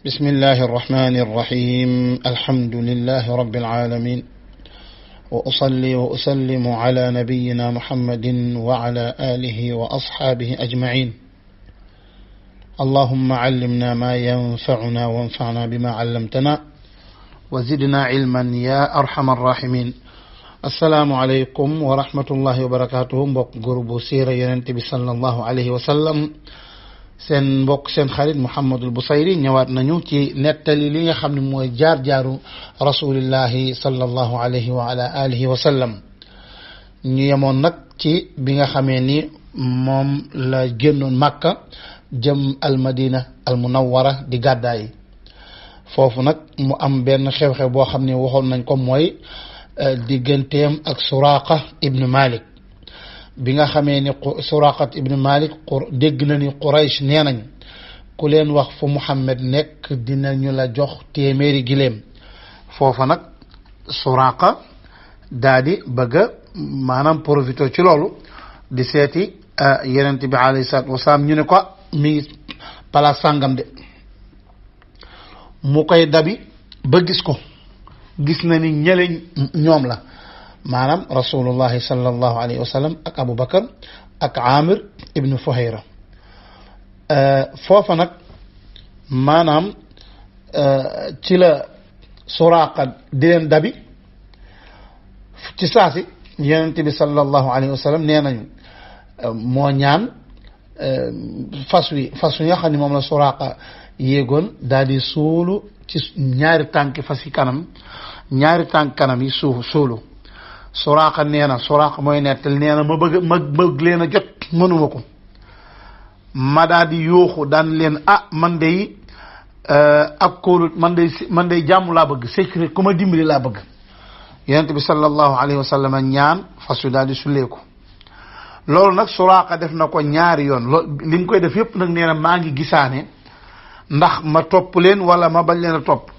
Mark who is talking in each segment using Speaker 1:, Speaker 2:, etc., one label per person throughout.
Speaker 1: بسم الله الرحمن الرحيم الحمد لله رب العالمين وأصلي وأسلم على نبينا محمد وعلى آله وأصحابه أجمعين اللهم علمنا ما ينفعنا وانفعنا بما علمتنا وزدنا علما يا أرحم الراحمين السلام عليكم ورحمة الله وبركاته mbokk groupe siira Yonent bi sallallahu alayhi wa sallam seen mbokk seen xarit Mouhamadul Bousayri ñëwaat nañu ci nettali li nga xam ne mooy jaar-jaaru rasulillahi sallallahu alayhi wa ala alihi wa sallam ñu yemoon nag ci bi nga xamee ni moom la génnoon Makka jëm al Madina al Munawwara di gàddaay foofu nag mu am benn xew-xew boo xam ne waxoon nañ ko mooy digganteem ak Suraaqa ibn Malik bi nga xamee ni Suraaqa ibn Malik dégg na ni Quraysh nee nañ ku leen wax fu Muhammad nekk dinañu la jox téeméeri giléem foofa nag Suraaqa daa di bëgg a maanaam profité ci loolu di seeti Yonent bi alayhi salaatu wasalaam ñu ne ko mi palaas sàngam de mu koy dabi ba gis ko gis na ni ñële ñoom la maanaam rasulullahi sallallahu alayhi wa sallam ak Abu Bakar ak Amir ibn Fuhayra foofa nag maanaam ci la Suraaqa di leen dabi ci saasi Yonent bi sallallahu alayhi wa sallam nee nañu moo ñaan fas wi nga xam ne moom la Suraaqa yéegoon daal di suulu ci ñaari tànki fas yi kanam ñaari tànk kanam yi suulu Suraaqa nee na Suraaqa mooy nettal nee na ma bëgg leen a jot mënuma ko ma daal di yuuxu daan leen man day ak kóolu man day jàmm laa bëgg sécurité ku ma dimbali laa bëgg Yonent bi sallallahu alayhi wa sallam ñaan fas yu daal di sulleeku loolu nag Suraaqa def na ko ñaari yoon li mu koy def yëpp nag nee na maa ngi gisaane ndax ma topp leen wala ma bañ leen a topp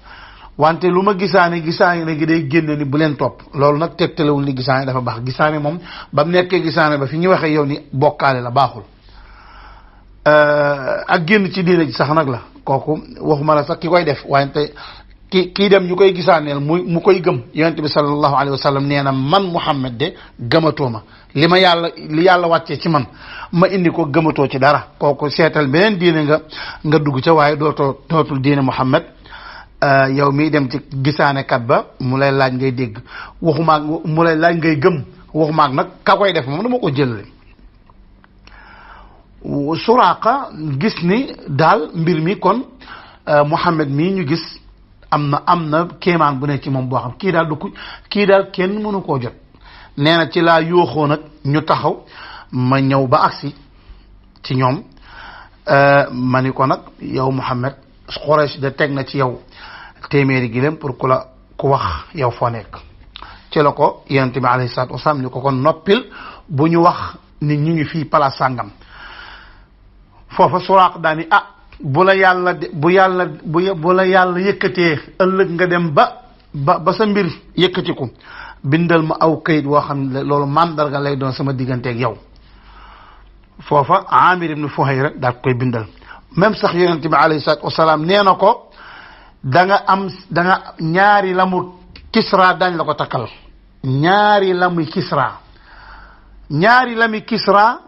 Speaker 1: wante lu ma gisaane gi day génn ni bu leen topp loolu nag tegtalewul ni gisaane dafa baax gisaane moom ba mu nekkee gisaane ba fi ñu waxee yow ni bokkaale la baaxul ak génn ci diine ji sax nag la kooku waxuma la sax ki koy def wante kii dem ñu koy gisaaneel mu koy gëm Yonent bi sallallahu alayhi wa sallam nee na man Muhammad de gëmatoo ma li yàlla wàccee ci man ma indi ko gëmatoo ci dara kooku seetal beneen diine nga dugg ca waaye dootul diine Muhammad yow miy dem ci gisaanekat ba mu lay laaj ngay dégg waxumaag mu lay laaj ngay gëm waxumaag nag ka koy def moom dama ko jëlale Suraaqa gis ni daal mbir mi kon Muhammad mii ñu gis am na kéemaan bu ne ci moom boo xam kii daal kenn mënu koo jot nee na ci laa yooxoo nag ñu taxaw ma ñëw ba agsi ci ñoom ma ni ko nag yow Muhammad Quraysh de teg na ci yow téeméeri giléem pour ku wax yow foo nekk ci la ko Yonent bi alayhi salaatu wasalaam ni ko kon noppil bu ñu wax ni ñu ngi fii palaas sàngam foofa Suraaqa daani bu la yàlla yëkkatee ëllëg nga dem ba sa mbir yëkkatiku bindal ma aw kayit woo xam ne loolu mandarga lay doon sama digganteeg yow foofa Amir ibn Fuhayra daal koy bindal même sax Yonent bi alayhi salaatu wasalaam nee na ko da nga ñaari lamu Kisra dañ la ko takkal ñaari lami Kisra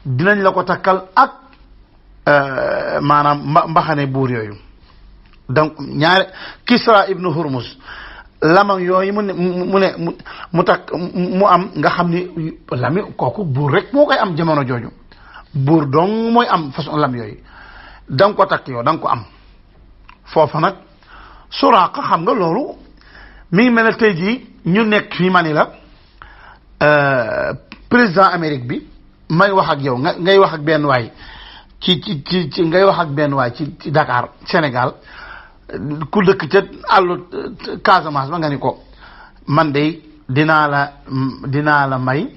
Speaker 1: dinañ la ko takkal ak maanaam mbaxane buur yooyu donc ñaari Kisra ibnu Hurmuz lamam yooyu mu takk mu am nga xam ni lami kooku buur rek moo koy am jamono jooju buur dong mooy am façon lam yooyu da nga ko takk yow da nga ko am foofa nag Suraaqa xam nga loolu mi ngi mel ne tey jii ñu nekk fii ma ni la président Amérique bi may wax ak yow ngay wax ak benn waay ci ngay wax ak benn waay ci Dakar Sénégal ku dëkk ca àllu Casamance ba nga ni ko man de dinaa la may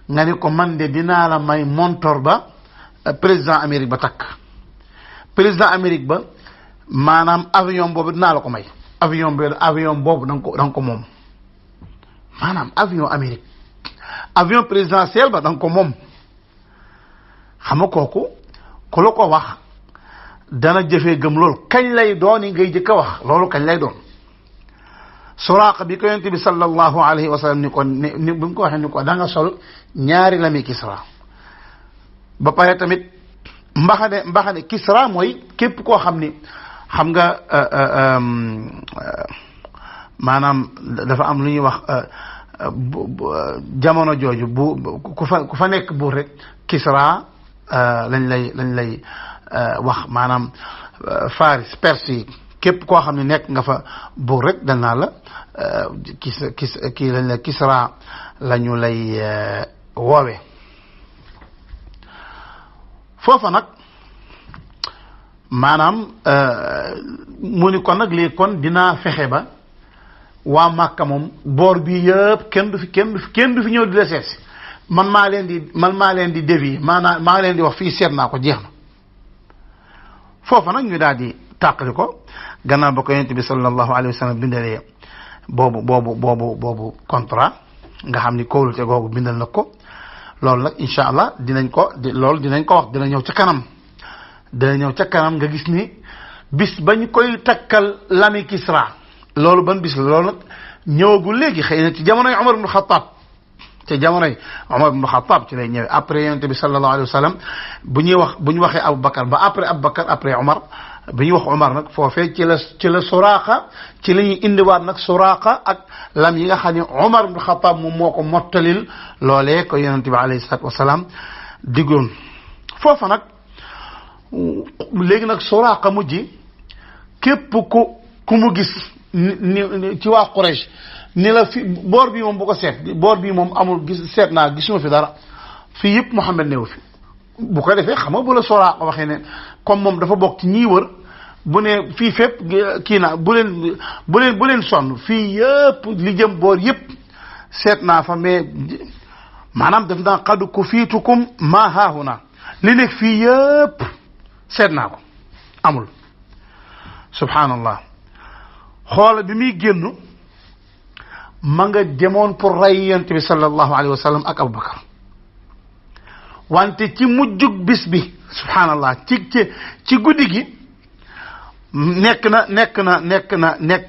Speaker 1: nga ni ko man de dinaa la may montor ba président Amérique ba takk président Amérique ba maanaam avion boobu dinaa la ko may avion boobu da nga ko moom maanaam avion Amérique avion présidentiel ba da nga ko moom xam nga kooku ku la ko wax dana jëfee gëm loolu kañ lay doon yi ngay jëkk a wax loolu kañ lay doon Suraaqa bi ko yonent bi sallallahu alayhi wa sallam ni ko ni bi mu ko waxee ni ko da nga sol ñaari lami Kisra ba pare tamit mbaxane Kisra mooy képp koo xam ni xam nga maanaam dafa am lu ñuy wax jamono jooju bu ku fa nekk buur rek Kisra lañ lay wax maanaam Faris Perse yi képp koo xam ne nekk nga fa buur rek dal naa la kii lañ la Kisra la ñu lay woowe foofa nag maanaam mu ni kon nag léegi kon dinaa fexe ba waa Màkka moom boor bi yëpp kenn du fi ñëw di la seet si man maa leen di dévier maanaam maa leen di wax fii seet naa ko jeex na foofa nag ñu daal di tàqali ko gannaaw ba ko yonent bi sallallahu alayhi wa sallam bindalee boobu contrat nga xam ni kóolute googu bindal na ko loolu nag incha allah dinañ ko wax dina ñëw ca kanam nga gis ni bis ba ñu koy takkal lami Kisra loolu ban bis la loolu nag ñëwagul léegi xëy na ci jamonoy Umar ibn Khattab ci lay ñëwee après yonent bi sallallahu alayhi wa sallam bu ñu waxee Aboubacar ba après Umar bi ñuy wax Umar nag foofee ci la Suraaqa ci la ñuy indiwaat nag Suraaqa ak lam yi nga xam ne Umar ibn Khattab moom moo ko mottalil loolee ko yonent bi alayhi salaatu wa salaam diggoon foofa nag léegi nag Suraaqa mujj képp ku mu gis ni ci waa Quraysh ni la fi boor bii moom bu ko seet boor bii moom amul seet naa gisuma fi dara fii yëpp Muhammad newu fi bu ko defee xam nga bu la Suraaqa waxee ne comme moom dafa bokk ci ñiy wër bu ne fii fépp kii naa bu leen sonn fii yëpp li jëm boor yëpp seet naa fa mais maanaam daf naa qad kufiitukum ma haahuna li nekk fii yëpp seet naa ko amul subhanallah xoola bi muy génn ma nga demoon pour rey yonent bi sallallahu alayhi wa sallam ak Aboubacar wante ci mujjug bis bi subhanallah ci guddi gi nekk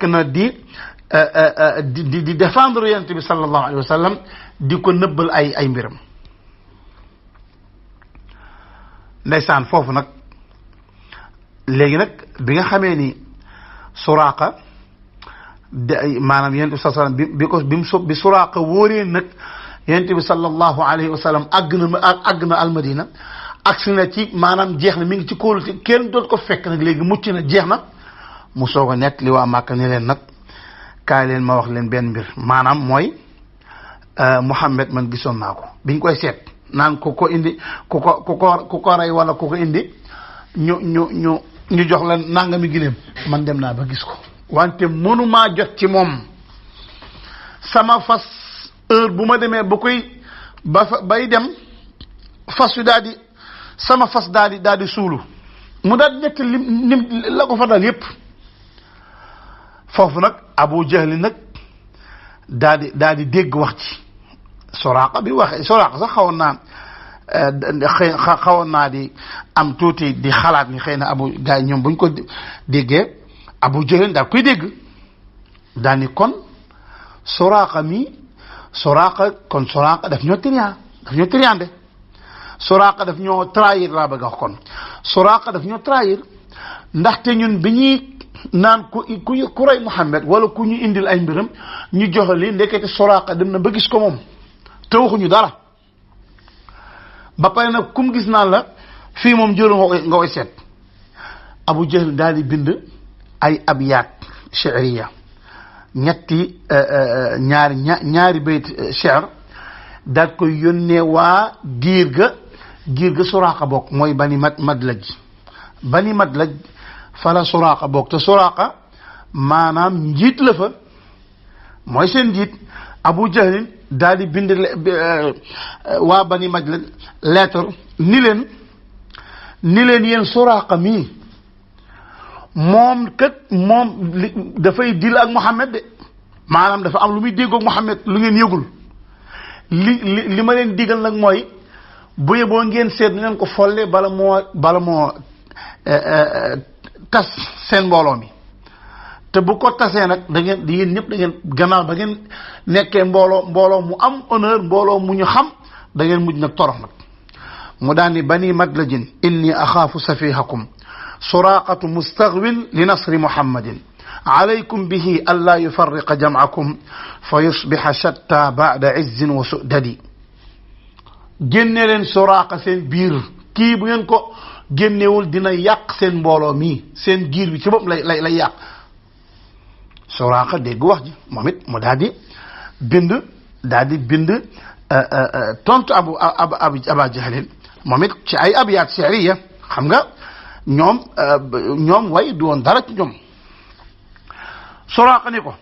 Speaker 1: na di défendre yonent bi sallallahu alayhi wa sallam di ko nëbbal ay mbiram ndeysaan foofu nag léegi nag bi nga xamee ni Suraaqa maanaam yonent bi sallallahu alayhi wa sallam bi Suraaqa wóoree nag yonent bi sallallahu alayhi wa sallam àgg na almadina agsi na ci maanaam jeex na mi ngi ci kóolute kenn doot ko fekk nag léegi mucc na jeex na mu soog a nekk li waa Màkka ne leen nag kaay leen ma wax leen benn mbir maanaam mooy Muhammad man gisoon naa ko biñ koy seet naan ku ko indi ku ko rey wala ku ko indi ñu jox la nangami gileem man dem naa ba gis ko wante mënumaa jot ci moom sama fas heure bu ma demee ba koy bay dem fas wi daal di sama fas daal di suulu mu daal di nekk lim la ko fa dal yépp foofu nag Abu Jahli nag daal di dégg wax ci Suraaqa bi waxee Suraaqa sax xawoon naa di am tuuti di xalaat ni xëy na gars yi ñoom buñ ko déggee Abu Jahli daal koy dégg daal ni kon Suraaqa daf ñoo triande Suraaqa daf ñoo trahir laa bëgg a wax kon Suraaqa daf ñoo trahir ndaxte ñun bi ñuy naan ku rey Muhammad wala ku ñu indil ay mbiram ñu joxe li ndekete Suraaqa dem na ba gis ko moom te waxuñu dara ba pare nag kum gis naan la fii moom jëlu nga koy seet Abu Jahl daal di bind ay abyaat shi'riya ñaari bayt shi'r daal koy yónnee waa giir ga Suraaqa bokk mooy Bani Madlaj fala Suraaqa bokk te Suraaqa maanaam njiit la fa mooy seen njiit Abu Jahl daal di bind waa Bani Madlaj lettre ni leen yéen Suraaqa mii moom dafay dil ak Muhammad de maanaam dafa am lu muy déggoog Muhammad lu ngeen yëgul li ma leen digal nag mooy bu yeboo ngeen seet ngeen ko folle bala moo tas seen mbooloo mi te bu ko tasee nag da ngeen di yéen ñëpp da ngeen gannaaw ba ngeen nekkee mbooloo mu am honneur mbooloo mu ñu xam da ngeen mujj nag torox nag mu daan ni bani madlajin inni axaafu safihakum suraqatu mustaghwin li nasri muhammadin alaykum bihi an laa yufarriqa jam'akum fa yusbiha shatta ba'da izzin wa su'dadi génne leen suraaqa seen biir kii bu ngeen ko génnewul dina yàq seen mbooloo mi seen giir bi ci bopp lay yàq suraaqa dégg wax ji moom it mu daal di bind tontu aba jahlin moom it ci ay abyaat shi'riya xam nga ñoom way du woon dara ci ñoom suraaqa ni ko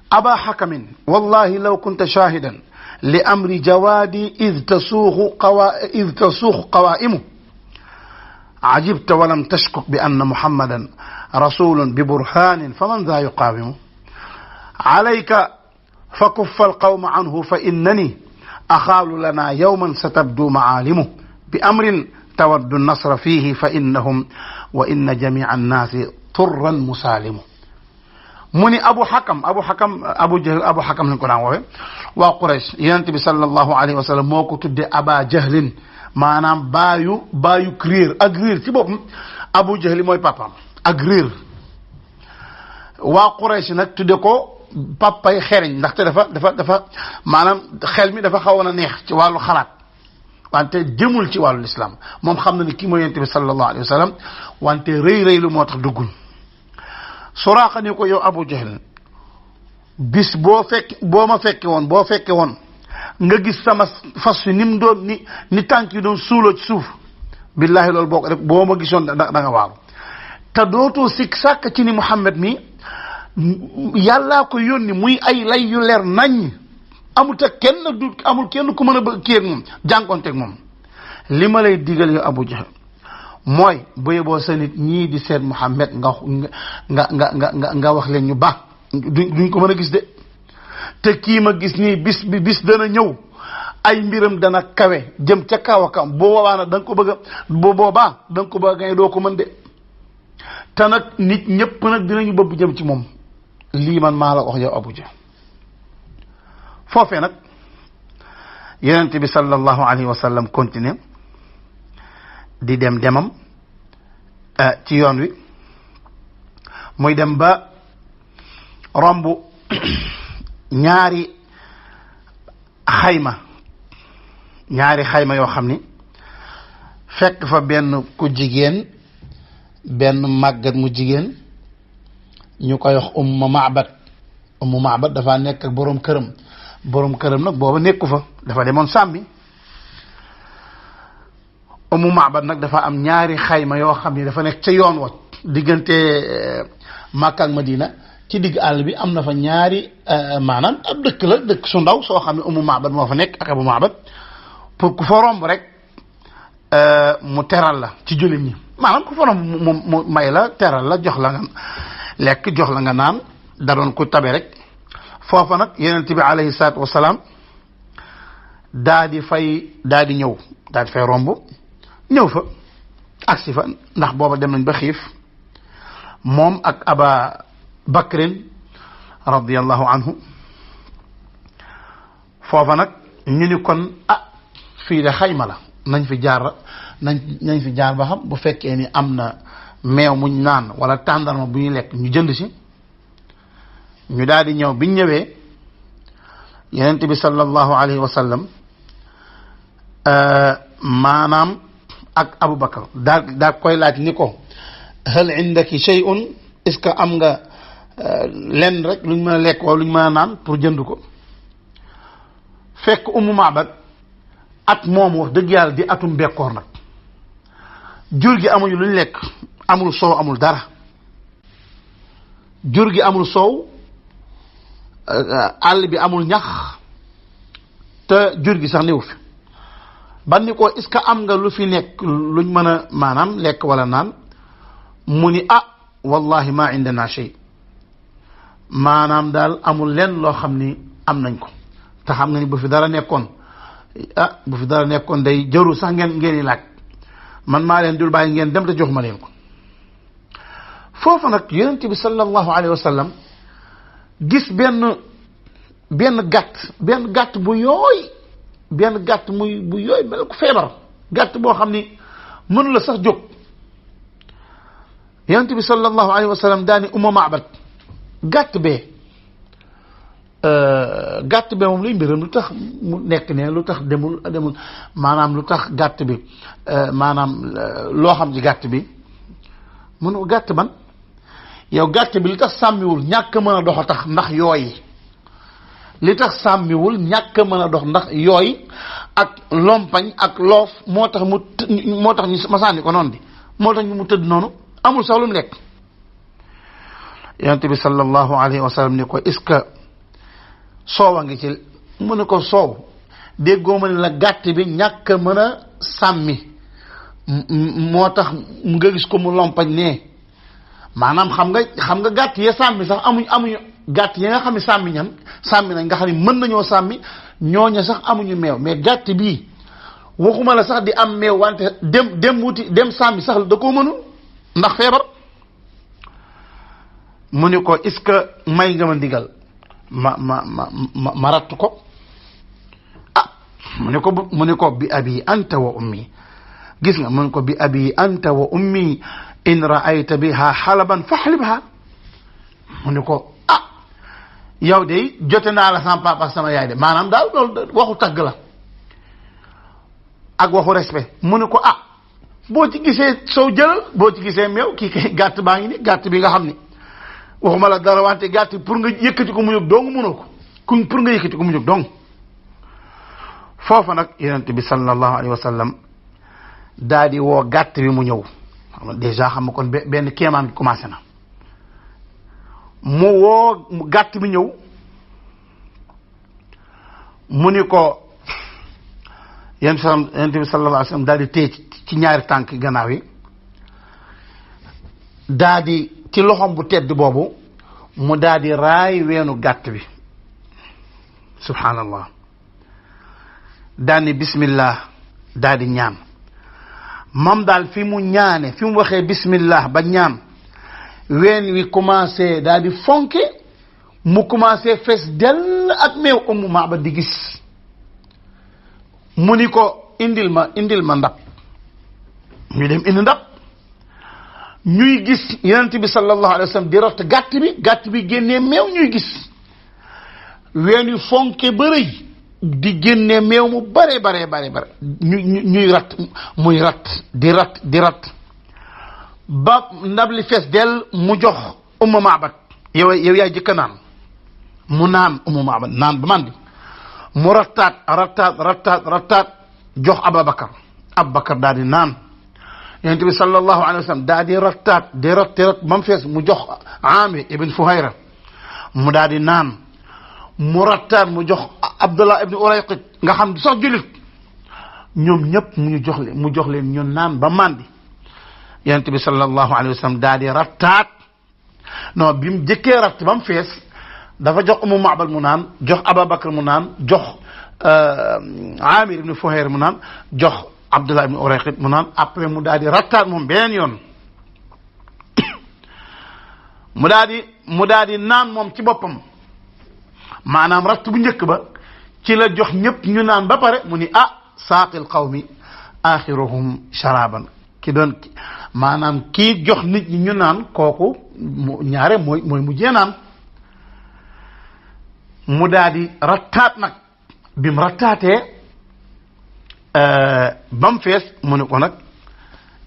Speaker 1: aba hakamin wallahi law kunta shahidan li amri jawaadi id tasuuxu qawaa'imu ajibta walam tashkuk bi anna muhammadan rasulun bi burhanin faman daa yuqaawimu alayka fa kuffa alqawma anhu fa innani axaalu lana yawman satabdu maalimu bi amrin tawaddu nasra fihi fa innahum wa inna jamia annaasi turran musaalimu mu ni abu jahl abu xakam lañ ko daan woowe waa Quraysh yonent bi sallallahu alayhi wa sallam moo ko tudde aba jahlin maanaam baayu réer ak réer ci boppam abu jahli mooy papaam ak réer waa Quraysh nag tudde ko papay xereñ ndaxte dafa maanaam xel mi dafa xawoon a neex ci wàllu xalaat wante jëmul ci wàllu lislaam moom xam na ni kii mooy yonent bi sallallahu alayhi wa sallam wante rëy lu moo tax duggul Suraaqa ni ko yow Abu Jahl bis boo ma fekke woon nga gis sama fas wi ni mu doon ni tànk yi doon suuloo ci suuf billahi loolu boo ko def boo ma gisoon da nga waaru te dootoo sikk sàkk ci ni Muhammad mi yàllaa ko yónni muy ay lay yu leer naññ amul kenn ku mën a bëgg kii ak moom jànkonteeg moom li ma lay digal yow Abu Jahl mooy bu yeboo sa nit ñii di seet Muhammad nga wax leen ñu baax duñ ko mën a gis de te kii ma gis nii bis dana ñëw ay mbiram dana kawe jëm ca kaw a kam boobaa nag da nga ko bëgg a gañe doo ko mën de te nag nit ñëpp nag dinañu bëgg jëm ci moom lii man maa la wax yow Abu Jahl foofee nag yonent bi sallallahu alayhi wa sallam continue di demam ci yoon wi muy dem ba romb ñaari xayma yoo xam ni fekk fa benn ku jigéen benn màggat mu jigéen ñu koy wax Ummu Ma'bad dafa nekk ak boroom këram nag booba nekku fa dafa demoon sàmmi Ummu Ma'bad nag dafa am ñaari xayma yoo xam ni dafa nekk ca yoon wa diggante Makka ak Madina ci digg àll bi am na fa ñaari maanaam ab dëkk su ndaw soo xam ne Ummu Ma'bad moo fa nekk ak Abu Ma'bad pour ku fa romb rek mu teral la ci jullit ñi maanaam ku fa romb mu may la teral la jox la nga lekk jox la nga naan da doon ku tabe rek foofa nag yonent bi alayhi salaatu wasalaam daa di fay romb ñëw fa agsi fa ndax booba dem nañ ba xiif moom ak Aba Bakrin radiyallahu anhu foofa nag ñu ni kon fii de xayma la nañ fi jaar ba xam bu fekkee ni am na meew muñ naan wala tàndarma bu ñuy lekk ñu jënd si ñu daal di ñëw biñ ñëwee yonent bi sallallahu alayhi wa sallam maanaam ak Abu Bakar daa koy laaj ni ko hal indaki shay'un est-ce que am nga lenn rek luñ mën a lekk wala luñ mën a naan pour jënd ko fekk Ummu Ma'bad at moom wax dëgg yàlla di atum bekkoor nag jur gi amuñu luñ lekk amul soow amul dara jur gi amul soow àll bi amul ñax te jur gi sax néew fi ban ni ko est-ce que am nga lu fi nekk luñ mën a maanaam lekk wala naan mu ni wallahi ma indana shay maanaam daal amul lenn loo xam ni am nañ ko te xam nga ni bu fi dara nekkoon day jëru sax ngeen yi laaj man maa leen dul bàyyi ngeen dem te jox ma leen ko. foofu nag yonent bi sallallahu alayhi wa sallam gis benn gàtt bu yooy benn gàtt bu yooy mel ko feebar gàtt boo xam ni mënu la sax jóg. yonent bi sallallahu alayhi wa sallam daani Ummu Ma'bad gàtt bee moom luy mbiram lu tax mu nekk ne lu tax demul maanaam lu tax gàtt bi maanaam loo xam ci gàtt bi mun ko gàtt ban yow gàtt bi li tax sàmmiwul ñàkk mën a dox a tax ndax yooyi li tax sàmmiwul ñàkk mën a dox ndax yooy ak lompañ ak loof moo tax ñu ma sànni ko noonu di moo tax ñu mu tëdd noonu amul sax lu mu lekk. yonent bi sallallahu alayhi wa sallam ni ko est-ce que soow a ngi ci mu ne ko soow déggoo ma ne la gàtt bi ñàkk mën a sàmmi moo tax nga gis ko mu lompañ ne maanaam xam nga gàtt ya sàmmi sax amuñu gàtt yi nga xam ne sàmmi nañ nga xam ne mën nañoo sàmmi ñooña sax amuñu meew mais gàtt bii waxuma la sax di am meew wante dem sàmmi sax da koo mënul ndax feebar. mu ni ko est-ce que may nga ma ndigal ma ratt ko mu ni ko bi abi anta wa ummi gis nga mu ni ko bi abi anta wa ummi in ra'ayta biha halaban fahlibha mu ni ko yow de jote naa la sama papa sama yaay de maanaam daal loolu waxu tagg la ak waxu respect mu ni ko boo ci gisee soow jëlal boo ci gisee meew kii kay gàtt baa ngi ni gàtt bi nga xam ni waxuma la dara wante gàtt pour nga yëkkati ko mu jóg dong mënoo ko pour nga yëkkati ko mu jóg dong. foofa nag yonent bi sallallahu alayhi wa sallam daal di woo gàtt bi mu ñëw xam nga dèjà xam nga kon benn kéemaan bi commencé na mu woo gàtt bi ñëw mu ni ko yonent bi sallallahu alayhi wa sallam daal di téye ci ñaari tànk gannaaw yi daal di ci loxom bu tedd boobu mu daal di raay weenu gàtt bi subhanallah daal ni bismillah daal di ñaan moom daal fi mu ñaane fi mu waxee bismillah ba ñaan ween wi commencé daal di fonke mu commencé fees dell ak meew Ummu Ma'bad di gis mu ni ko indil ma ndab ñu dem indi ndab ñuy gis yonent bi sallallahu alayhi wa sallam di rott gàtt bi génnee meew ñuy gis ween yu fonke ba rëy di génnee meew mu bare ñuy rat muy rat di rat ba ndab li fees del mu jox Ummu Ma'bad yow yaay jëkka naan mu naan Ummu Ma'bad naan ba mandi mu rattaat jox Abubakar daal di naan yonent bi sallallahu alayhi wa sallam daal di rattaat di rat ba mu fees mu jox Amir ibn Fuhayra mu daal di naan mu rattaat mu jox Abdullah ibn Urayqit nga xam du sax jullit ñoom ñëpp mu jox leen ñu naan ba mandi yonent bi sallallahu alayhi wa sallam daal di rattaat non bi mu jëkkee ratt ba mu fees dafa jox Ummu Ma'bad mu naan jox Abubakar mu naan jox Amir ibn Fuhayra mu naan jox Abdullah ibn Urayqit mu naan après mu daal di rattaat moom beneen yoon mu daal di naan moom ci boppam maanaam ratt bu njëkk ba ci la jox ñëpp ñu naan ba pare mu ni saaqil qawmi axiruhum sharaban ki doon maanaam kii jox nit ñi ñu naan kooku ñaare mooy mujjee naan mu daal di rattaat nag bi mu rattaatee ba mu fees mu ne ko nag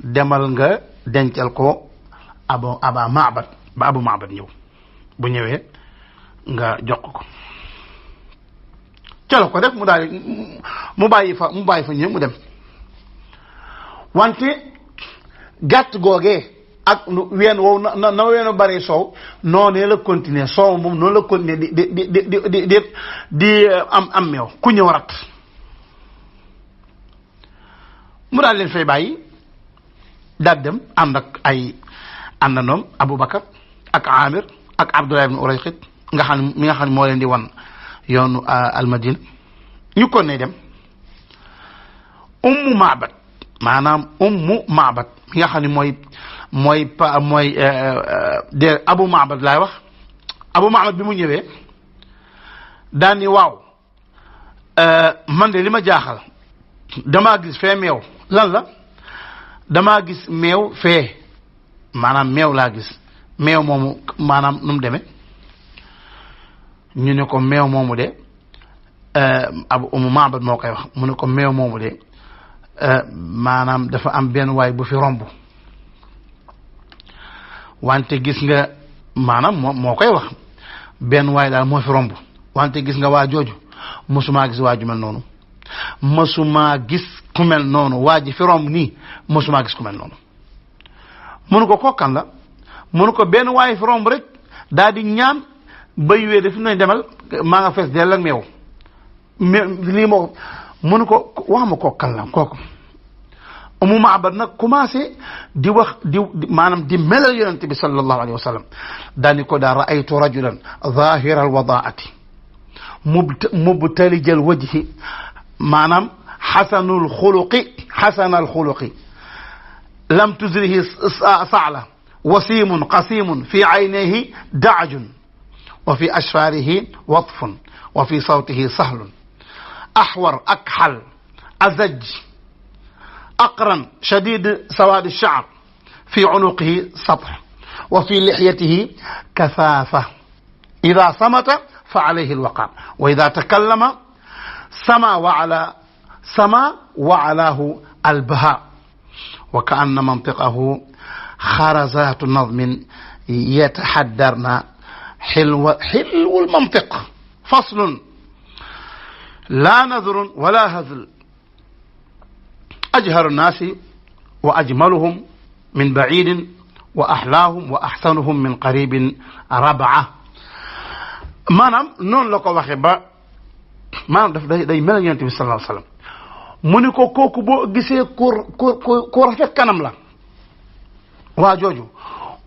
Speaker 1: demal nga dencal ko Abu Ma'bad ñëw bu ñëwee nga jox ko ca ko def mu daal di mu bàyyi fa ñëw mu dem wante gàtt googee ak ween woowu na weenu bari soow noonee la continuer soow moom noonu la continuer di am meew ku ñëw rat mu daal leen fay bàyyi daal dem ànd ak ay àndandoom Abubakar ak Amir ak Abdullah ibn Urayqit mi nga xam ne moo leen di wan yoonu almadina ñu kon ne dem Ummu Ma'bad maanaam ummu Ma'bad mi nga xam ne mooy de Abu Ma'bad laay wax. Abu Ma'bad bi mu ñëwee daan ni waaw man de li ma jaaxal damaa gis fee meew lan la damaa gis meew fee maanaam meew laa gis meew moomu maanaam nu mu demee ñu ne ko meew moomu de Abu Ma'bad moo koy wax mu ne ko meew moomu de maanaam dafa am benn waay bu fi romb wante gis nga maanaam moo koy wax benn waay daal moo fi romb wante gis nga waa jooju mësumaa gis waa ju mel noonu mësumaa gis ku mel noonu waa ji fi romb nii mësumaa gis ku mel noonu mënu ko kokkan la mënu ko benn waay fi romb rek daal di ñaan bay wee def nañ demal maa nga fees dell ak meew lii moo mënu ko wax ma kokkan la kooku Ummu Ma'bad nag commencé di wax maanaam di melal yonente bi sallallahu alayhi wa sallam daani ko daa ra'aytu rajulan zahira alwadaati mubtalijal wajhi maanaam xasanal xuluqi lam tuzrihi sa'la wasimun qasimun fi aynayhi da'jun wa fi ashfarihi watfun wa fi sawtihi sahlun ahwar akhal azaj أقرن شديد سواد الشعر في عنقه سطح وفي لحيته كثافة إذا صمت فعليه الوقار وإذا تكلم سما وعلاه البهاء وكأن منطقه خرزات نظم يتحدرن حلو المنطق فصل لا نذر ولا هزل أجهر الناس وأجملهم من بعيد وأحلاهم وأحسنهم من قريب ربعة maanaam noonu la ko waxee ba maanaam daf day mel ni Yonent bi sallallahu alayhi wa sallam mu ni ko kooku boo gisee ku rafet kanam la waa jooju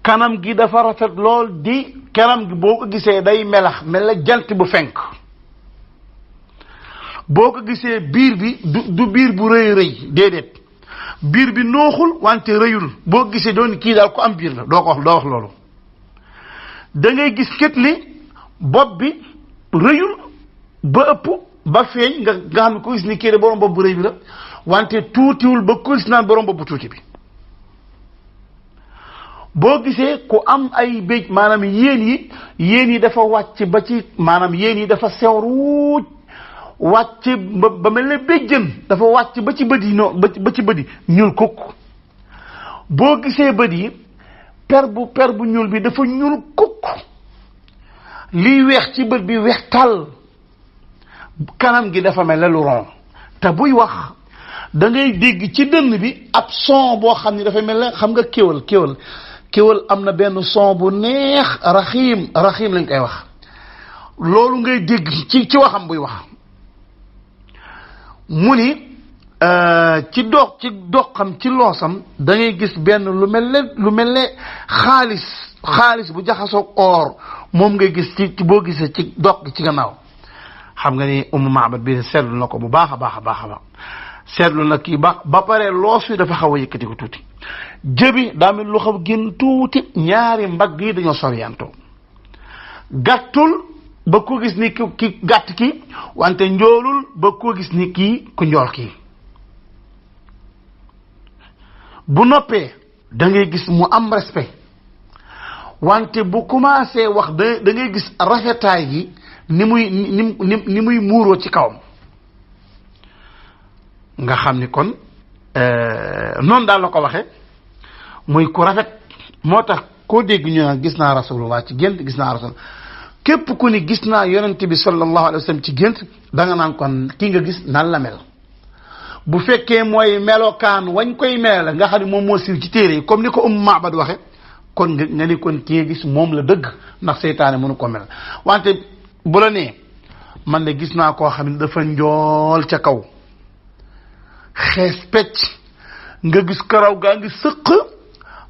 Speaker 1: kanam gi dafa rafet lool di kanam gi boo ko gisee day melax mel la jant bu fenk boo ko gisee biir bi du biir bu rëy déedéet biir bi nooxul wante rëyul boo gisee doon kii daal ko am biir la doo wax loolu da ngay gis kët li bopp bi rëyul ba ëpp ba feeñ nga xam ne ko gis ni kii de borom bopp bu rëy bi la wante tuutiwul ba ko gis naan borom bopp bu tuuti bi boo gisee ku am ay béj maanaam yéen yi dafa wàcc ba ci maanaam yéen yi dafa sew ruuj wàcc ba mel ne béjjën dafa wàcc ba ci bët yi ba ci bët yi ñuul kukk boo gisee bët yi per bu ñuul bi dafa ñuul kukk liy weex ci bët bi weex tàll kanam gi dafa mel ne lu ron te buy wax da ngay dégg ci dënn bi ab son boo xam ne dafa mel ne xam nga kéwal am na benn son bu neex raxiim lañ koy wax loolu ngay dégg ci waxam buy wax mu ni ci doxam ci loosam da ngay gis benn lu mel ne xaalis bu jaxasoog or moom ngay gis ci boo gisee ci dox gi ci gannaaw xam nga ni Ummu Ma'bad bi seetlu na ko bu baax a baax seetlu na kii ba pare loos wi dafa xaw a yëkkati ko tuuti jëbi daa mel lu xaw génn tuuti ñaari mbagg yi dañoo soriyantoo gàttul ba ko gis ni ki gàtt ki wante njoolul ba ko gis ni kii ku njool kii bu noppee da ngay gis mu am respect wante bu commencé wax da ngay gis rafetaay gi ni muy muuroo ci kawam nga xam ni kon noonu daal la ko waxee muy ku rafet moo tax koo dégg ñu naan gis naa rasulullah ci gént gis naa rasul képp ku ni gis naa yonent bi sallallahu alayhi wa sallam ci gént da nga naan kon ki nga gis nan la mel bu fekkee mooy melokaan wañ koy mel nga xam ne moom moo siiw ci téere yi comme ni ko Ummu Ma'bad waxe kon nga ni kon ki nga gis moom la dëgg ndax seytaane mënu ko mel wante bu la nee man de gis naa koo xam ne dafa njool ca kaw xees pecc nga gis karaw gaa ngi sëq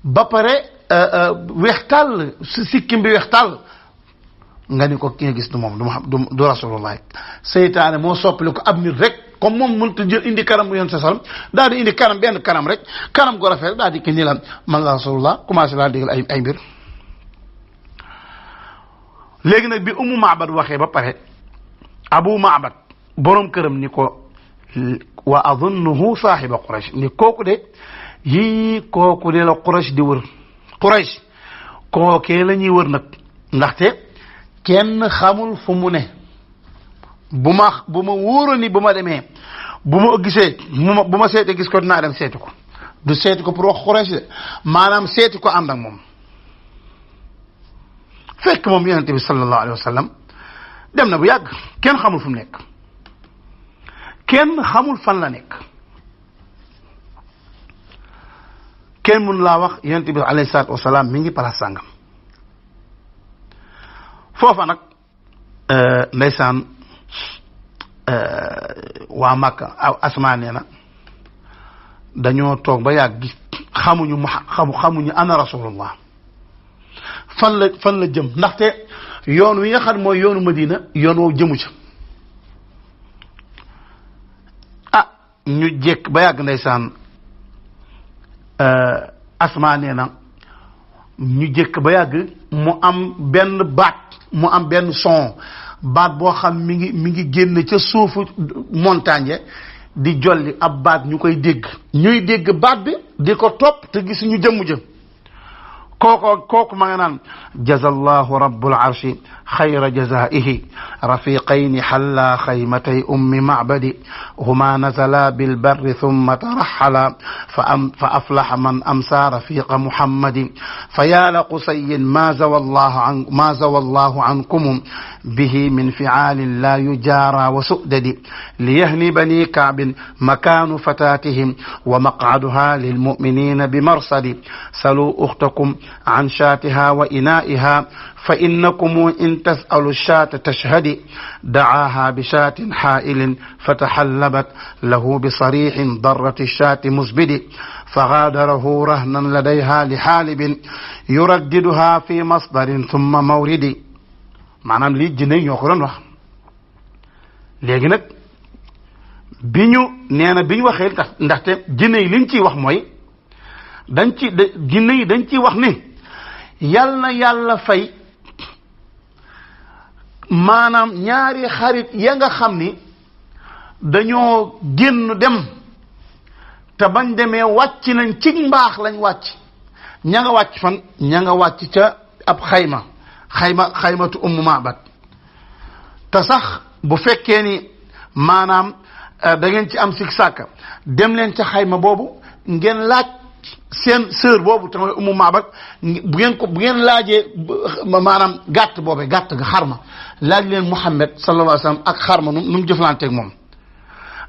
Speaker 1: ba pare weex tàll sikkim bi weex tàll nga ni ko ki nga gis du moom du rasulullah seytaane moo soppali ko ab nit rek comme moom mënut a jël indi kanam bu yonent sallam daal di indi kanam benn kanam rek kanam gu rafet daal di ki ni la man la rasulullah commencé laa digal ay mbir. léegi nag bi Ummu Ma'bad waxee ba pare Abu Ma'bad borom këram ni ko wa adunnuhu saahiba Quraysh ni kooku de la Quraysh di wër Quraysh kookee la ñuy wër nag ndaxte kenn xamul fu mu ne bu ma wóoroon ni bu ma demee bu ma gisee bu ma seetee gis ko dinaa dem seeti ko du seeti ko pour wax Quraysh de maanaam seeti ko ànd ak moom fekk moom yonente bi sallallahu alayhi wa sallam dem na bu yàgg kenn xamul fu mu nekk kenn xamul fan la nekk kenn mun laa wax yonente bi alayhi salaatu wa salaam mi ngi palaas sàngam foofa nag ndeysaan waa Makka Asmaa nee na dañoo toog ba yàgg xamuñu ana rasulullah fan la jëm ndaxte yoon wi nga xam mooy yoonu Madina yoon woo jëmu ca ñu jekk ba yàgg ndeysaan Asmaa nee na ñu jekk ba yàgg mu am benn baat mu am benn son baat boo xam mi ngi génn ca suufu montagne di jolli ab baat ñu koy dégg ñuy dégg baat bi di ko topp te gis ñu jëmm jëm kooku ma nga naan jazallahu rabbul arshi xayra jazaihi rafiqayni xalla xaymatay ummi macbadi huma nazala bilbarri thumma taraxala fa aflaxa man amsa rafiqa muhammadi fa yaa la qusayin ma zawa allahu ankum bihi min fiaalin la yujaara wa sudadi liyahni bani kaabin makaanu fatatihim wa maqcaduha lilmuminina bimarsadi salu uxtakum عن شاتها وإنائها فإنكم إن تسألوا الشاة تشهدي دعاها بشاة حائل فتحلبت له بصريح ضرة الشاة مزبد فغادره رهنا لديها لحالب يرددها في مصدر ثم مورد maanaam lii jinne ñoo ko doon wax léegi nag bi ñu waxee ndaxte jinne yi liñ ciy wax mooy jinne yi dañ ciy wax ni yal na yàlla fay maanaam ñaari xarit ya nga xam ni dañoo génn dem te bañ demee wàcc nañ ci mbaax lañ wàcc ña nga wàcc fan ña nga wàcc ca ab xaymatu Ummu Ma'bad te sax bu fekkee ni maanaam da ngeen ci am sik sàkka dem leen ca xayma boobu ngeen laaj seen sœur boobu te mooy Ummu Ma'bad bu ngeen laajee maanaam gàtt ga xarma laaj leen Muhammad sallallahu alayhi wa sallam ak xarma nu mu jëflanteeg moom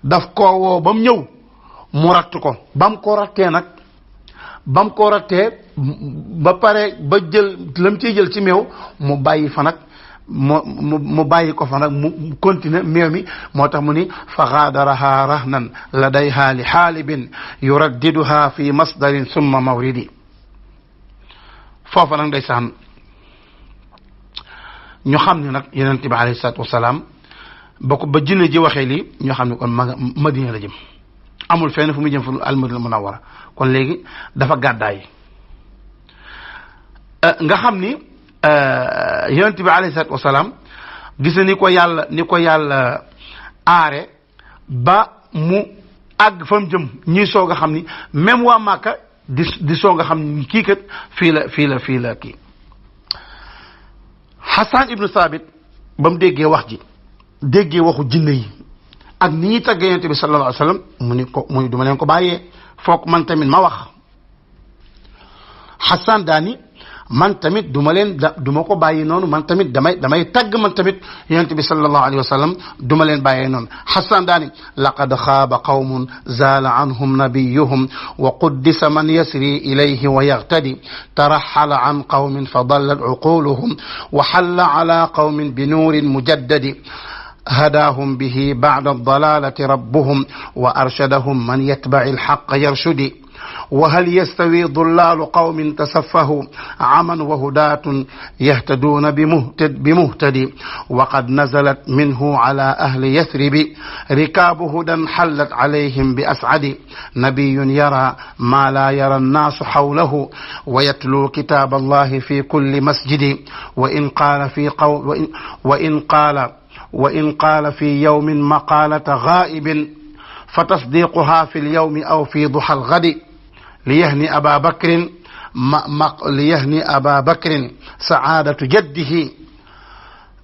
Speaker 1: daf koo woo ba mu ñëw mu ratt ko ba mu ko rattee ba pare ba jël la mu ciy jël ci meew mu bàyyi fa nag mu bàyyi ko fa nag mu continuer meew mi moo tax mu ni fa gaadaraha rahnan ladayha li xaalibin yuraddiduha fi masdarin summa mawridi foofa nag ndeysaan ñu xam ne nag yonent bi alayhi salaatu wasalaam ba jinne ji waxee lii ñoo xam ne kon Madina la jëm amul fenn fu muy jëm fu al-Madina munawwara kon léegi dafa gàddaay nga xam ni yonent bi alayhi salaatu wasalaam gis na ni ko yàlla aare ba mu àgg fa mu jëm ñuy soog a xam ni même waa Màkka di soog a xam ni kii kat fii la kii Hassan ibnu Thabit ba mu déggee wax ji déggee waxu jinne yi ak ni ñuy tàggee yonent bi sallallahu alayhi wa sallam mu ni duma leen ko bàyyee foog man tamit ma wax Hassan daani man tamit duma ko bàyyi noonu man tamit damay tagg man tamit yonent bi sallallahu alayhi wa sallam duma leen bàyyee noonu Hassan daani laqad xaaba qawmun zaala anhum nabiyuhum wa quddisa man yasri ilayhi wa yagtadi taraxala an qawmin fa dallat uquluhum wa xalla ala qawmin bi nuurin mujaddadi هداهم به بعد الضلالة ربهم وأرشدهم من يتبع الحق يرشد وهل يستوي ضلال قوم تصفه عما وهداة يهتدون بمهتدي وقد نزلت منه على أهل يثرب ركاب هدى حلت عليهم بأسعد نبي يرى ما لا يرى الناس حوله ويتلو كتاب الله في كل مسجد وإن قال في يوم مقالة غائب فتصديقها في اليوم أو في ضحى الغد ليهني أبا بكر سعادة جده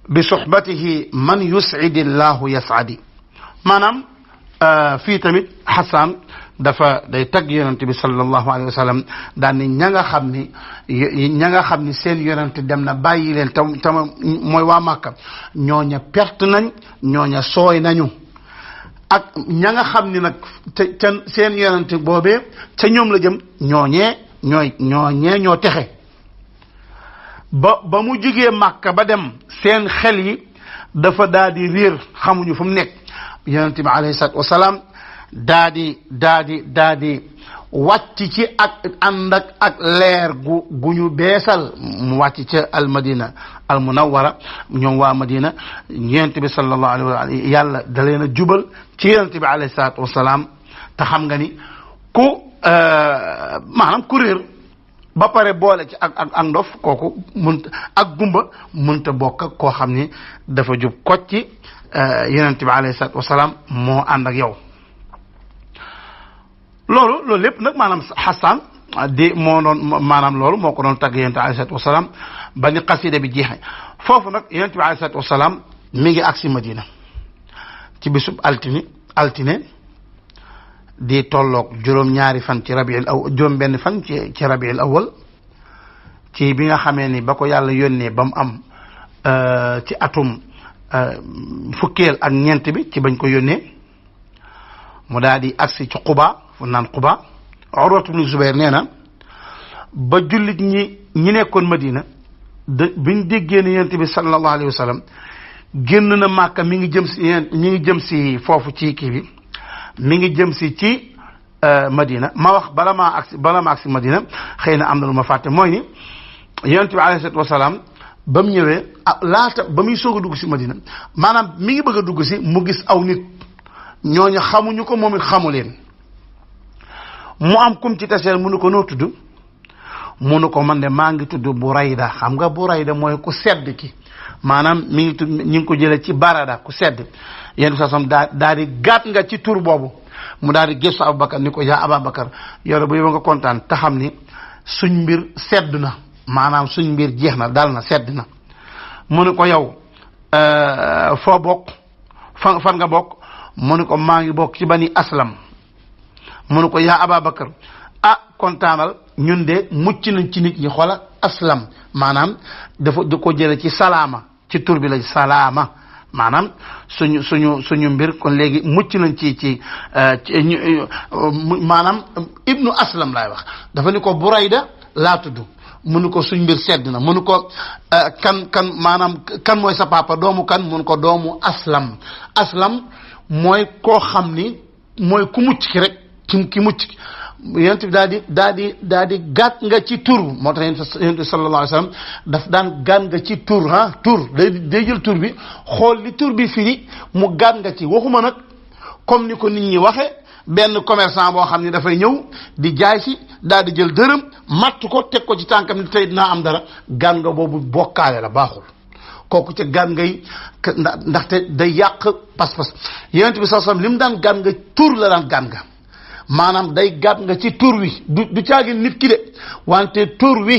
Speaker 1: بصحبته من يسعد الله يسعد. maanaam fii tamit Xasaan dafa day tagg yonent bi sallallahu alayhi wa sallam daan ni ña nga xam ni seen yonent dem na bàyyi leen tam mooy waa Màkka ñooña perte nañ ñooña sooy nañu ak ña nga xam ni nag ca seen yonent boobee ca ñoom la jëm ñooñee ñoo texe ba mu jugee Màkka ba dem seen xel yi dafa daal di réer xamuñu fu mu nekk yonent bi alayhi salaatu wasalaam daa di wàcc ci ak ànd ak leer gu ñu beesal mu wàcc ca al madina al munawwara ñoom waa madina yonent bi sallallahu alayhi wa sallam yàlla da leen a jubal ci yonent bi alayhi salaatu wasalaam te xam nga ni maanaam ku réer ba pare boole ci ak ndof kooku mënta ak gumba mënta bokk ak koo xam ni dafa jub kocci yonent bi alayhi salaatu wasalaam moo ànd ak yow loolu lépp nag maanaam Xasaan moo doon maanaam loolu moo ko doon tagg yonent bi alayhi salaatu wasalaam ba ni xasida bi jeexe foofu nag yonent bi alayhi salaatu wasalaam mi ngi agsi Madina ci bisub altine di tolloog juróom-ñaari fan ci rabiul awwal juróom-benn fan ci rabiul awwal ci bi nga xamee ni ba ko yàlla yónnee ba mu am ci atum fukkeel ak ñeent bi ci bañ ko yónnee mu daal di agsi ci Quba fu naan Quba Urwatu ibn Zubayr nee na ba jullit ñi nekkoon Madina biñ déggee ne yonent bi sallallahu alayhi wa sallam génn na Màkka mi ngi jëm si foofu ci kii bi mi ngi jëm si ci Madina ma wax bala maa agsi Madina xëy na am na lu ma fàtte mooy ni yonent bi alayhi salaatu wasalaam ba mu ñëwee laata ba muy soog a dugg si Madina maanaam mi ngi bëgg a dugg si mu gis aw nit ñooñu xamuñu ko moom it xamu leen mu am kum ci taseel mu nu ko noo tudd mu nu ko man de maa ngi tudd Burayda xam nga Burayda mooy ku sedd ki maanaam mi ngi tudd ñu ngi ko jëlee ci barada ku sedd yenn saa sam daal di gàtt nga ci tur boobu mu daal di gëstu Abubakar ni ko yaa Ababakar yow bu yow nga kontaan te xam ni suñ mbir sedd na maanaam suñ mbir jeex na dal na sedd na mu ne ko yow foo bokk fan nga bokk mu ne ko maa ngi bokk ci bani aslam mu ne ko yaa Ababakar kontaanal ñun de mucc nañ ci nit ñi xoola aslam maanaam dafa da ko jële ci salaama ci tur bi la salaama maanaam suñu mbir kon léegi mucc nañ ci maanaam ibnu aslam laay wax dafa ni ko Burayda laa tudd mënu ko suñ mbir sedd na mënu ko kan maanaam kan mooy sa papa doomu kan mënu ko doomu aslam mooy koo xam ni mooy ku mucc ki rek ki mucc ki yonent bi daal di gàtt nga ci tur moo tax yonent bi sallallahu alayhi wa sallam daf daan gàtt nga ci tur tur day jël tur bi xool li tur bi firi mu gàtt nga ci waxuma nag comme ni ko nit ñi waxe benn commerçant boo xam ne dafay ñëw di jaay si daal di jël dërëm matt ko teg ko ci tànkam ni tey dinaa am dara gàtt nga boobu bokkaale la baaxul kooku ca gàtt ngay ndaxte day yàq pas-pas yonent bi sallallahu alayhi wa sallam li mu daan gàtt nga tur la daan gàtt nga maanaam day gàtt nga ci tur wi du caagi nit ki de wante tur wi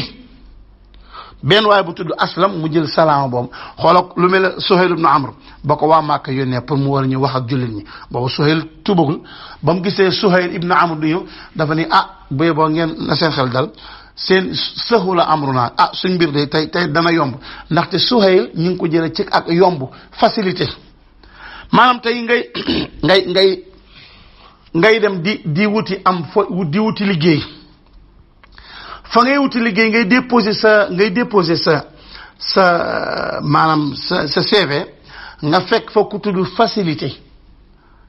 Speaker 1: benn waaye bu tudd aslam mu jël salaama boobu xoola lu mel ne Suhayl ibn Amr ba ko waa Màkka yónnee pour mu war a ñu wax ak jullit ñi boobu Suhayl tubagul ba mu gisee Suhayl ibn Amr du ñëw dafa ni bu boo ngeen na seen xel dal seen sahula amruna suñ mbir de tey dana yomb ndaxte Suhayl ñu ngi ko jëlee ci ak yomb facilité maanaam tey ngay dem di wuti di wuti liggéey fa ngay wuti liggéey ngay déposer sa maanaam sa CV nga fekk fa ku tudd facilité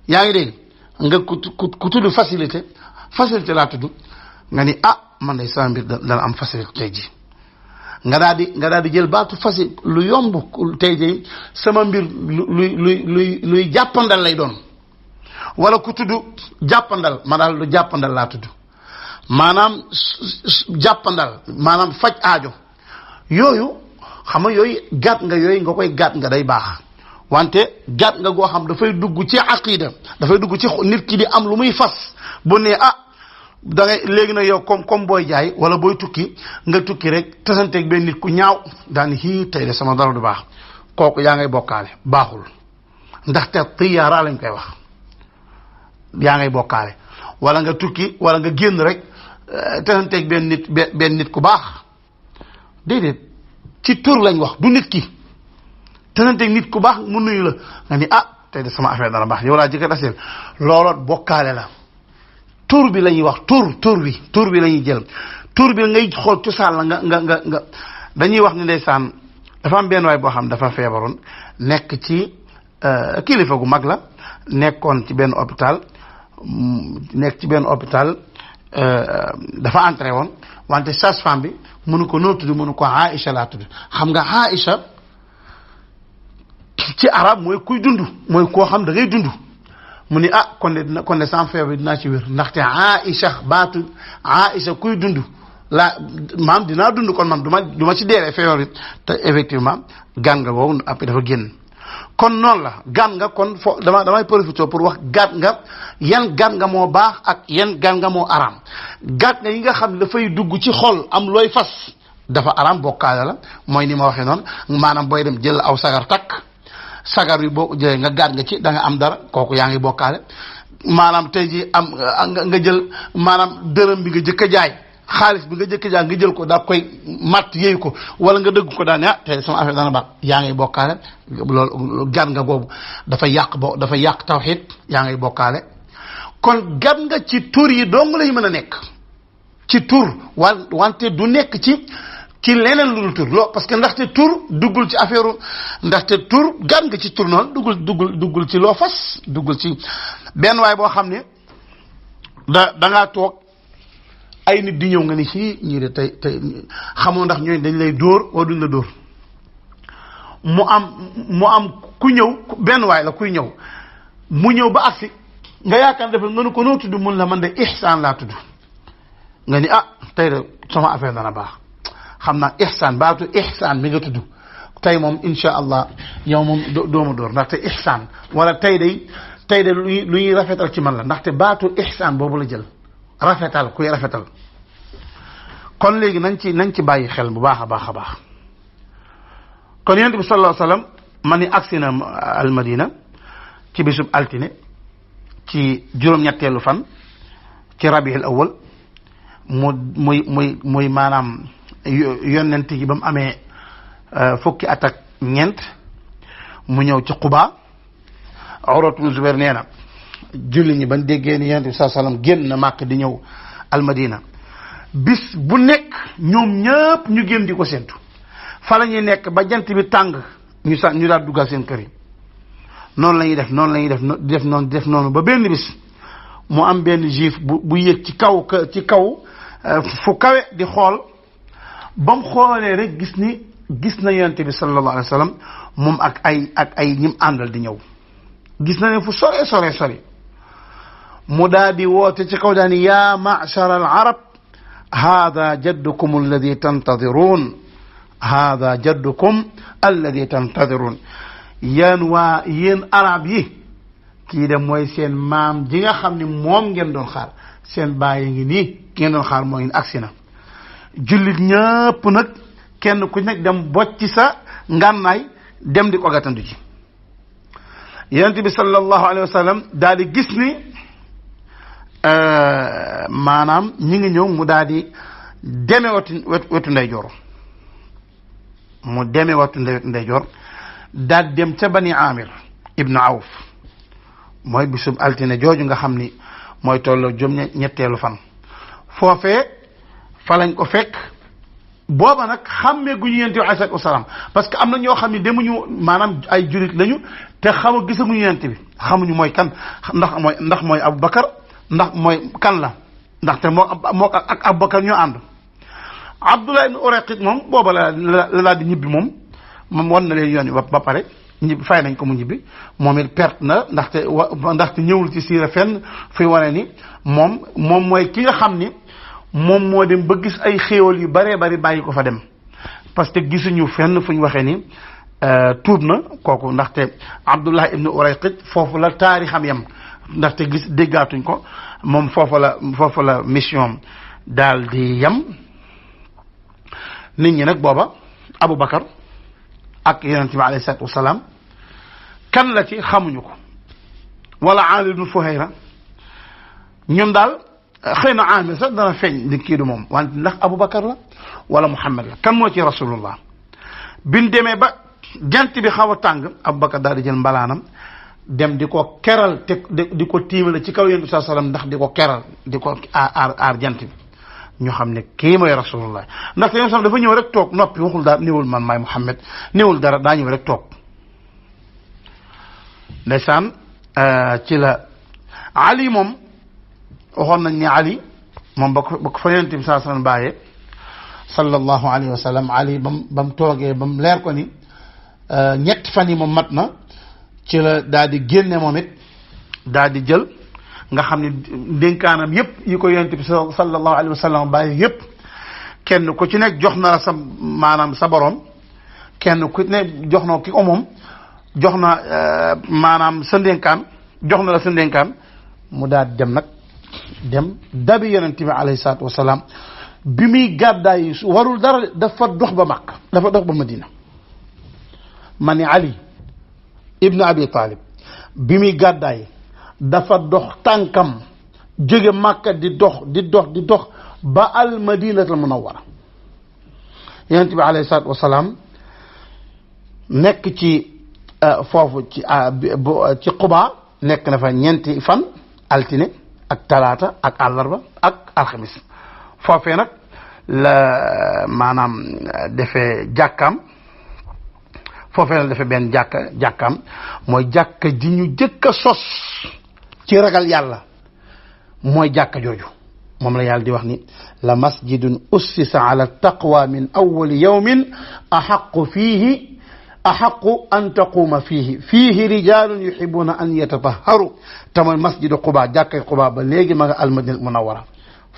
Speaker 1: yaa ngi dégg nga ku tudd facilité laa tudd nga ni man day sama mbir dana am facilité tey ji nga daal di jël baatu facile lu yomb tey ji sama mbir luy jàppandal lay doon wala ku tudd jàppandal ma daal lu jàppandal laa tudd maanaam jàppandal maanaam faj aajo yooyu xam nga yooyu gàtt nga yooyu nga koy gàtt nga day baax wante gàtt nga goo xam dafay dugg ci aqida dafay dugg ci nit ki di am lu muy fas bu ne da ngay léegi nag yow comme booy jaay wala booy tukki nga tukki rek tasanteeg benn nit ku ñaaw daani tey de sama dara du baax kooku yaa ngay bokkaale baaxul ndaxte tiyaara lañ koy wax yaa ngay bokkaale wala nga tukki wala nga génn rek tasanteeg benn nit ku baax déedéet ci tur lañ wax du nit ki tasanteeg nit ku baax mu nuyu la nga ni tey de sama affaire dana baax yow laa jëkk daseel looloot bokkaale la tur bi la ñuy wax tur bi la ñuy jël tur bi ngay xool cosaan la nga dañuy wax ni ndeysaan dafa am benn waay boo xam dafa feebaroon nekk ci kilifa gu mag la nekkoon ci benn hôpital dafa entré woon wante sage-femme bi mënu ko noo tudd mënu ko Aïcha laa tudd xam nga Aïcha ci arab mooy kuy dund mooy koo xam da ngay dund mu ni kon de sama feebar bi dinaa ci wér ndaxte Aïcha kuy dund maam dinaa dund kon man du ma ci deewee feebar bi te effectivement gan nga boobu après dafa génn kon noonu la gan nga kon damay profité pour wax gan nga yan gan nga moo baax ak yan gan nga moo araam gan nga yi nga xam ne dafay dugg ci xol am looy fas dafa araam bokkaale la mooy ni ma waxee noonu maanaam booy dem jël aw sagar takk sagar bi boo jëlee nga gaat nga ci da nga am dara kooku yaa ngi bokkaale maanaam tey ji nga jël maanaam dërëm bi nga jëkk a jaay xaalis bi nga jëkk a jaay nga jël ko daa koy matt yéyu ko wala nga dëgg ko daan tey sama affaire dana baax yaa ngi bokkaale loolu gaat nga googu dafa yàq tawhid yaa ngi bokkaale kon gaat nga ci tur yi dong lay mën a nekk ci tur wante du nekk ci leneen lu dul tur parce que ndaxte tur duggul ci affaire ndaxte tur gan nga ci tur noonu duggul ci loo fas duggul ci benn waay boo xam ne da ngaa toog ay nit di ñëw nga ni ñii de tey xamoo ndax ñooy dañ lay dóor wala duñ la dóor mu am ku ñëw benn waay la kuy ñëw mu ñëw ba agsi nga yaakaar defal nga ne ko noo tudd mun la man de ihsaan laa tudd nga ni tey de sama affaire dana baax xam naa ihsaan baatu ihsaan bi nga tudd tey moom insha allah yow moom dooma dóor ndaxte ihsaan wala tey de lu ñuy rafetal ci man la ndaxte baatu ihsaan boobu la jël rafetal kuy rafetal kon léegi nañ ci bàyyi xel bu baax a baax a baax kon yonent bi sallallahu alayhi wasallam ma ni agsi na al madina ci bisub altine ci juróom-ñetteelu fan ci rabiul awwal muy maanaam yonent yi ba mu amee fukki at ak ñeent mu ñëw ci Quba Urwatu bnu Zubayr nee na julli ñi bañ déggee ni yonent bi sallallahu alayhi wasallam génn na Màkk di ñëw almadina bis bu nekk ñoom ñëpp ñu génn di ko séntu fa la ñuy nekk ba jant bi tàng ñu daal duggal seen kër yi noonu la ñuy def noonu ba benn bis mu am benn juif bu yéeg ci kaw fu kawe di xool ba mu xoolee rek gis na yonent bi sallallahu alayhi wasallam moom ak ay ñim àndal di ñëw gis na ne fu sore mu daal di woote ci kaw daani yaa ma'shar al arab hada jaddukum alladi tantadirun yéen arab yi kii de mooy seen maam ji nga xam ne moom ngeen doon xaar seen bàyyi ngi nii ngeen doon xaar mooy agsi na jullit ñëpp nag kenn ku nekk dem bocci sa ngànnaay dem di ko gàttandu ci yonent bi sallallahu alayhi wa sallam daal di gis ni maanaam ñi ngi ñëw mu daal di deme wetu ndeyjoor daal dem ca bani amir ibnu awf mooy bisub altine jooju nga xam ni mooy tolloo ñetteelu fan foofee fa lañ ko fekk booba nag xàmmee gu ñu yonent bi alayhi salaam parce que am na ñoo xam ne demuñu maanaam ay jurit lañu te gisaguñu yonent bi xamuñu mooy kan ndax mooy Abu Bakar ndax mooy kan la ndaxte moo ak Abubakar ñoo ànd Abdullah ibn Urayqit moom booba la daal di ñibbi moom wan na leen yoon ba pare ñibbi fay nañ ko mu ñibbi moom it perte na ndaxte ñëwul ci siira fenn fuy wane ni moom mooy ki nga xam ni moom moo dem ba gis ay xéewal yu baree bari bàyyi ko fa dem parce que gisuñu fenn fu ñu waxee ni tuub na kooku ndaxte Abdullah ibn Urayqit foofu la taarixam yam ndaxte gis déggaatuñ ko moom foofu la mission daal di yam nit ñi nag booba Aboubacar ak yonent bi alayhi salaatu wasalaam kan la ci xamuñu ko wala Aamir ibn Fuhayra ñoom daal xëy na Aamir sax dana feeñ ni kii du moom wante ndax Aboubacar la wala Muhammad la kan moo ci rasulullah biñ demee ba jant bi xaw a tàng Aboubacar daal di jël mbalaanam dem di ko keral te di ko tiimale ci kaw yonent bi sallallahu alayhi wasallam ndax di ko keral di ko aar jant bi ñu xam ne kii mooy rasulullah ndaxte yow sax dafa ñëw rek toog noppi waxul daal néewul man maay Muhammad néewul dara daa ñëw rek toog ndeysaan ci la Ali moom waxoon nañ ne Ali moom ba ko fa yonent bi sallallahu alayhi wasallam bàyyee sallallahu alayhi wa sallam Ali bam toogee bam leer ko ni ñetti fan yi moom mat na ci la daal di génne moom it daal di jël nga xam ne dénkaanam yépp yi ko yonent bi sallallahu alayhi wa sallam bàyyi yépp kenn ku ci nekk jox na la sa maanaam sa borom kenn ku ci nekk jox na ki ko moom jox na maanaam sa ndénkaan jox na la sa ndénkaan mu daal di dem nag dem dabi yonent bi alayhi salaatu wa salaam bi muy gàddaay warul dara dafa dox ba Makka dafa dox ba Madina ma ni Ali ibn Abi Talib bi muy gàddaay dafa dox tànkam jóge Makka di dox ba al Madinatul Munawwara yonent bi alayhi salaatu wasalaam nekk ci foofu ci Quba nekk na fa ñeenti fan altine ak talaata ak àllarba ak alxamis foofee nag la maanaam defee jàkkaam foofee la defee benn jàkkaam mooy jàkka ji ñu jëkk a sos ci ragal yàlla mooy jàkka jooju moom la yàlla di wax ni la masjidun ussisa ala taqwa min awwali yawmin axaqu an taquuma fiihi rijalun yuhibbuna an yatatahharu te mooy masjidu Quba jàkkay Quba ba léegi ma nga al-Madina munawwara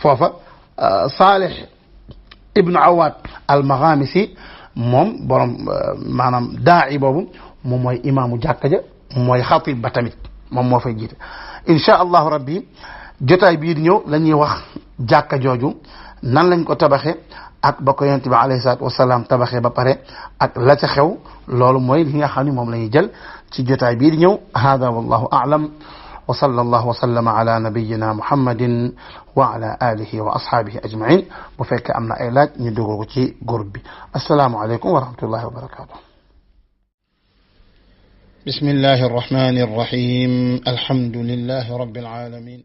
Speaker 1: foofa Salih ibnu Awad al-Maghamisi moom borom maanaam daa'i boobu moom mooy imaamu jàkka ja mooy xatib ba tamit moom moo fay jiite insha allahu rabbi jotaay bii di ñëw la ñuy wax jàkka jooju nan lañ ko tabaxee ak ba ko yonent bi alayhi salaatu wasalaam tabaxee ba pare ak la ca xew loolu mooy li nga xam ne moom la ñuy jël ci jotaay bii di ñëw hada wallahu a'lam wa sallallahu wa sallama ala nabiyyina muhammadin wa ala alihi wa ashaabihi ajma'in bu fekkee am na ay laaj ñu dugal ko ci groupe bi assalaamu aleykum wa rahmatullahi wa barakatuh bismillahi arrahmani arrahim alhamdulillahi rabbil alamin